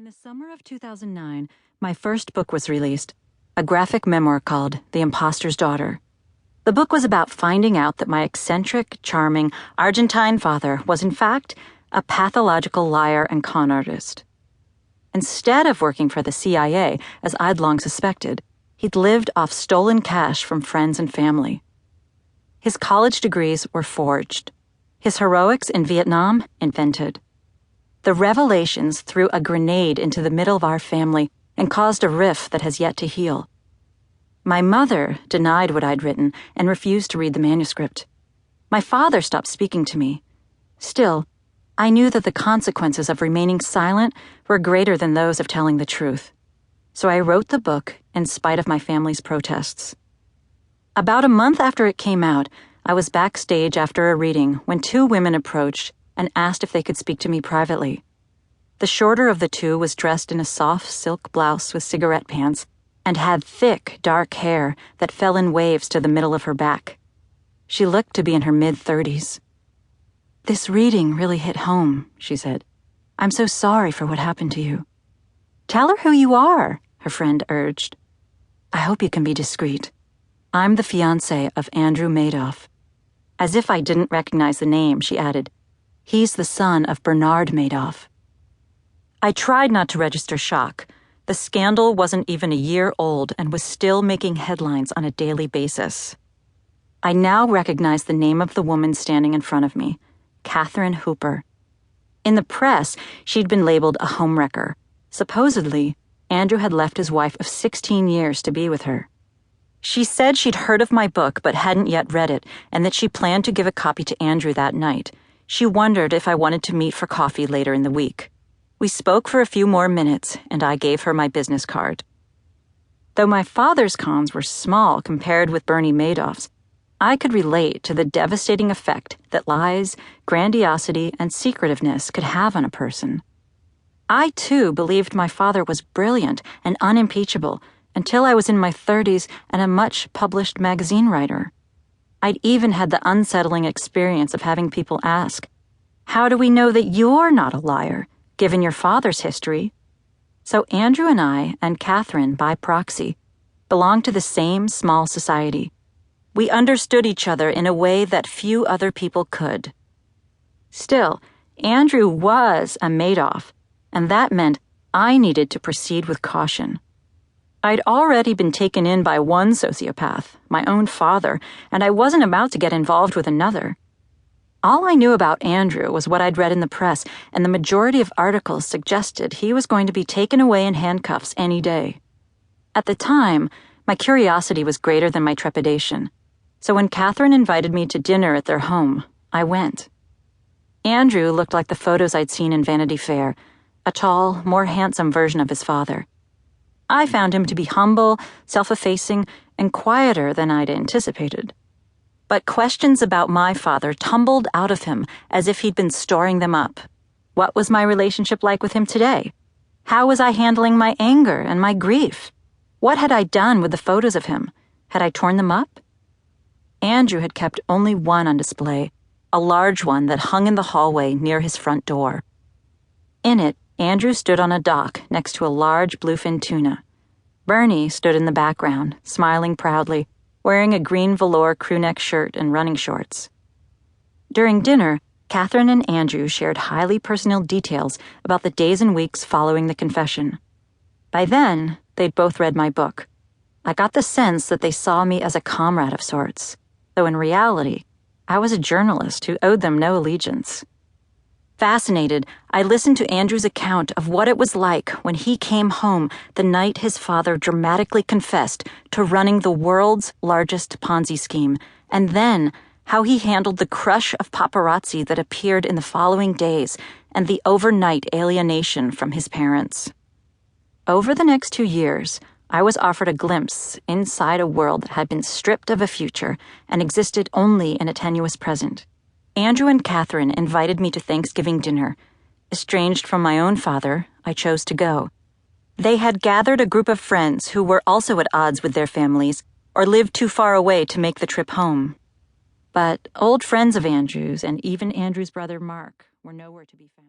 In the summer of 2009, my first book was released, a graphic memoir called The Imposter's Daughter. The book was about finding out that my eccentric, charming, Argentine father was in fact a pathological liar and con artist. Instead of working for the CIA, as I'd long suspected, he'd lived off stolen cash from friends and family. His college degrees were forged. His heroics in Vietnam invented. The revelations threw a grenade into the middle of our family and caused a rift that has yet to heal. My mother denied what I'd written and refused to read the manuscript. My father stopped speaking to me. Still, I knew that the consequences of remaining silent were greater than those of telling the truth. So I wrote the book in spite of my family's protests. About a month after it came out, I was backstage after a reading when two women approached and asked if they could speak to me privately. The shorter of the two was dressed in a soft silk blouse with cigarette pants and had thick, dark hair that fell in waves to the middle of her back. She looked to be in her mid-30s. "This reading really hit home," she said. "I'm so sorry for what happened to you." "Tell her who you are," her friend urged. "I hope you can be discreet. I'm the fiancé of Andrew Madoff." As if I didn't recognize the name, she added, "He's the son of Bernard Madoff." I tried not to register shock. The scandal wasn't even a year old and was still making headlines on a daily basis. I now recognized the name of the woman standing in front of me, Catherine Hooper. In the press, she'd been labeled a homewrecker. Supposedly, Andrew had left his wife of 16 years to be with her. She said she'd heard of my book but hadn't yet read it, and that she planned to give a copy to Andrew that night. She wondered if I wanted to meet for coffee later in the week. We spoke for a few more minutes, and I gave her my business card. Though my father's cons were small compared with Bernie Madoff's, I could relate to the devastating effect that lies, grandiosity, and secretiveness could have on a person. I, too, believed my father was brilliant and unimpeachable until I was in my 30s and a much-published magazine writer. I'd even had the unsettling experience of having people ask, "How do we know that you're not a liar, given your father's history?" So Andrew and I, and Catherine by proxy, belonged to the same small society. We understood each other in a way that few other people could. Still, Andrew was a Madoff, and that meant I needed to proceed with caution. I'd already been taken in by one sociopath, my own father, and I wasn't about to get involved with another. All I knew about Andrew was what I'd read in the press, and the majority of articles suggested he was going to be taken away in handcuffs any day. At the time, my curiosity was greater than my trepidation, so when Catherine invited me to dinner at their home, I went. Andrew looked like the photos I'd seen in Vanity Fair, a tall, more handsome version of his father. I found him to be humble, self-effacing, and quieter than I'd anticipated. But questions about my father tumbled out of him as if he'd been storing them up. What was my relationship like with him today? How was I handling my anger and my grief? What had I done with the photos of him? Had I torn them up? Andrew had kept only one on display, a large one that hung in the hallway near his front door. In it, Andrew stood on a dock next to a large bluefin tuna. Bernie stood in the background, smiling proudly, wearing a green velour crewneck shirt and running shorts. During dinner, Catherine and Andrew shared highly personal details about the days and weeks following the confession. By then, they'd both read my book. I got the sense that they saw me as a comrade of sorts, though in reality, I was a journalist who owed them no allegiance. Fascinated, I listened to Andrew's account of what it was like when he came home the night his father dramatically confessed to running the world's largest Ponzi scheme, and then how he handled the crush of paparazzi that appeared in the following days and the overnight alienation from his parents. Over the next 2 years, I was offered a glimpse inside a world that had been stripped of a future and existed only in a tenuous present. Andrew and Catherine invited me to Thanksgiving dinner. Estranged from my own father, I chose to go. They had gathered a group of friends who were also at odds with their families or lived too far away to make the trip home. But old friends of Andrew's and even Andrew's brother Mark were nowhere to be found.